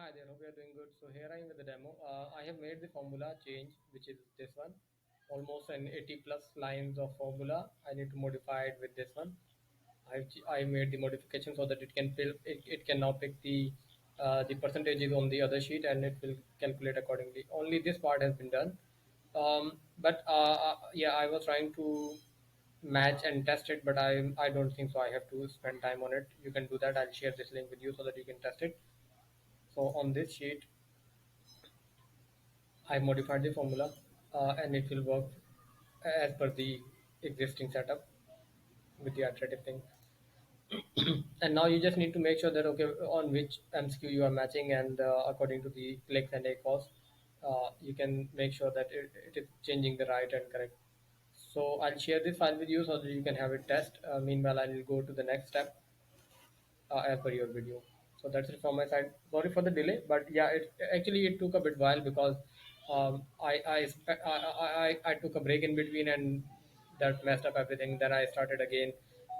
Hi there, hope you are doing good. So here I am with the demo. I have made the formula change, which is this one, almost an 80 plus lines of formula. I need to modify it with this one. I made the modification so that it can now pick the percentages on the other sheet and it will calculate accordingly. Only this part has been done. But yeah, I was trying to match and test it, but I don't think so. I have to spend time on it. You can do that. I'll share this link with you so that you can test it. So on this sheet, I modified the formula and it will work as per the existing setup with the iterative thing. And now you just need to make sure that okay, on which MCQ you are matching, and according to the clicks and ACOS, you can make sure that it is changing the right and correct. So I'll share this file with you so that you can have it test. Meanwhile, I will go to the next step as per your video. So that's it from my side. Sorry for the delay, but yeah, it took a bit while because I took a break in between and that messed up everything. Then I started again,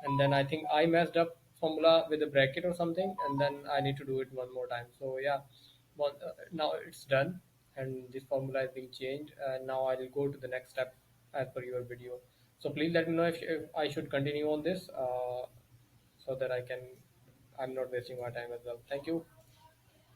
and then I think I messed up formula with a bracket or something, and then I need to do it one more time. So yeah, now it's done, and this formula is being changed. Now I will go to the next step as per your video. So please let me know if I should continue on this. So that I'm not wasting my time as well. Thank you.